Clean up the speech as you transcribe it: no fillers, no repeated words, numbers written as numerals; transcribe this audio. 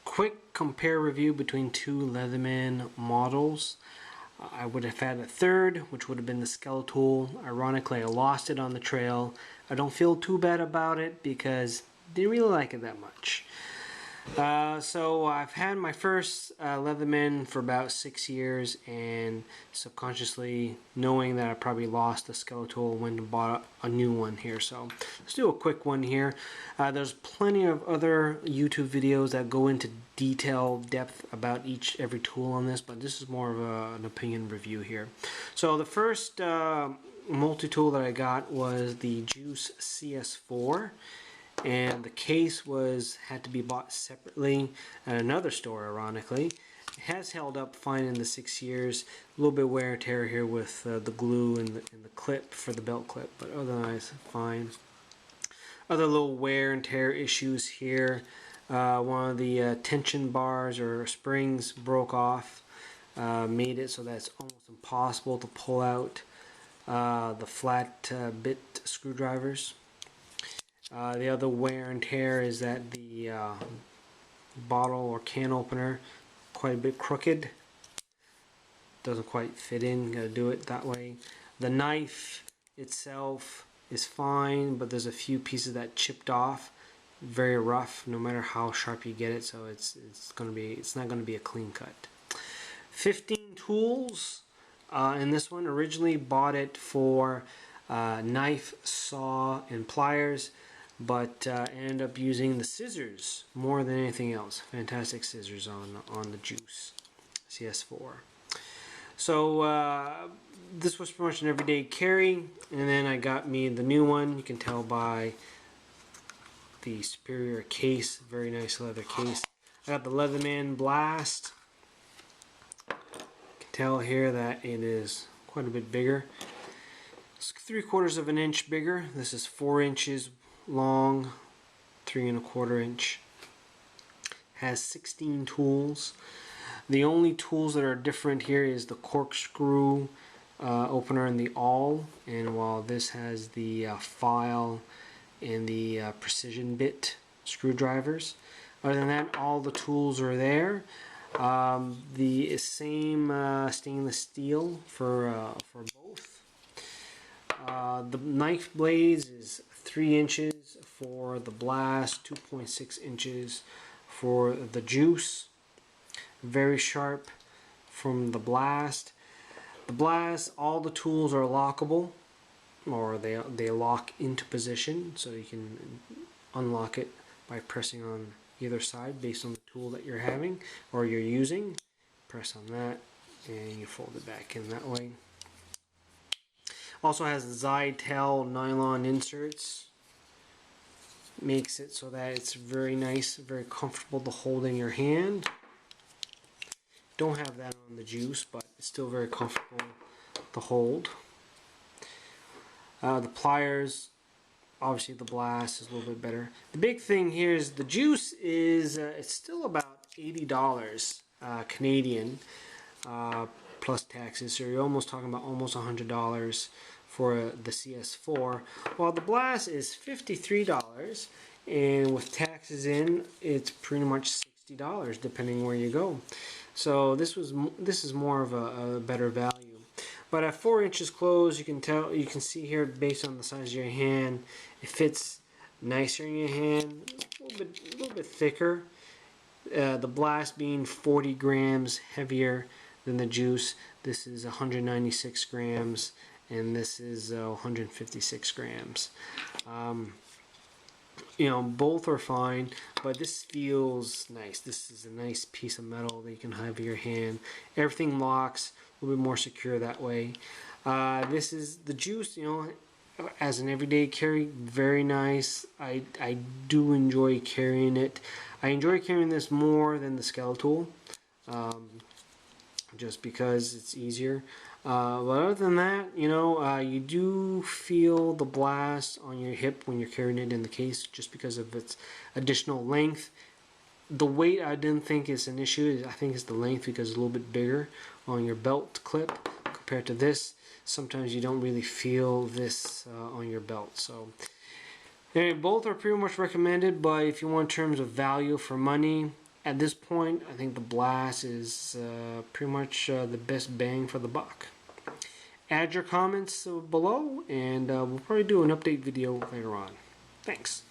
Quick compare review between two Leatherman models. I would have had a third, which would have been the Skeletool. Ironically, I lost it on the trail. I don't feel too bad about it because I didn't really like it that much. So I've had my first Leatherman for about 6 years, and subconsciously knowing that I probably lost the Skeletool, went and bought a new one here. So let's do a quick one here. There's plenty of other YouTube videos that go into detailed depth about every tool on this, but this is more of an opinion review here. So the first multi-tool that I got was the Juice Cs4. And the case had to be bought separately at another store, ironically. It has held up fine in the 6 years. A little bit wear and tear here with the glue and the clip for the belt clip, but otherwise fine. Other little wear and tear issues here. One of the tension bars or springs broke off, made it so that it's almost impossible to pull out the flat bit screwdrivers. The other wear and tear is that the bottle or can opener quite a bit crooked. Doesn't quite fit in, gotta do it that way. The knife itself is fine, but there's a few pieces that chipped off. Very rough, no matter how sharp you get it, so it's not gonna be a clean cut. 15 tools in this one. Originally bought it for knife, saw, and pliers, but ended up using the scissors more than anything else. Fantastic scissors on the Juice CS4. So this was pretty much an everyday carry, and then I got me the new one. You can tell by the superior case, very nice leather case. I got the Leatherman Blast. You can tell here that it is quite a bit bigger. It's 3/4 of an inch bigger. This is 4 inches long, 3 1/4 inch. Has 16 tools. The only tools that are different here is the corkscrew opener and the awl, and while this has the file and the precision bit screwdrivers. Other than that, all the tools are there. The same stainless steel for both. The knife blades is 3 inches for the Blast, 2.6 inches for the Juice. Very sharp from the Blast. The Blast, all the tools are lockable, or they lock into position, so you can unlock it by pressing on either side based on the tool that you're having or you're using. Press on that and you fold it back in that way. Also has Zytel nylon inserts. Makes it so that it's very nice, very comfortable to hold in your hand. Don't have that on the Juice, but it's still very comfortable to hold. The pliers, obviously the Blast is a little bit better. The big thing here is the Juice is it's still about $80 Canadian plus taxes, so you're almost talking about almost $100 for the CS4, while the Blast is $53, and with taxes in, it's pretty much $60 depending where you go. So this is more of a better value. But at 4 inches closed, you can see here based on the size of your hand, it fits nicer in your hand, a little bit thicker. The Blast being 40 grams heavier than the Juice. This is 196 grams, and this is 156 grams. You know, both are fine, but this feels nice. This is a nice piece of metal that you can have in your hand. Everything locks a little bit more secure that way. This is the Juice, you know, as an everyday carry, very nice. I do enjoy carrying it. I enjoy carrying this more than the Skeletool, just because it's easier. But other than that, you know, you do feel the Blast on your hip when you're carrying it in the case, just because of its additional length. The weight I didn't think is an issue. I think it's the length, because it's a little bit bigger on your belt clip compared to this. Sometimes you don't really feel this on your belt. So Both are pretty much recommended, but if you want terms of value for money, at this point, I think the Blast is pretty much the best bang for the buck. Add your comments below, and we'll probably do an update video later on. Thanks.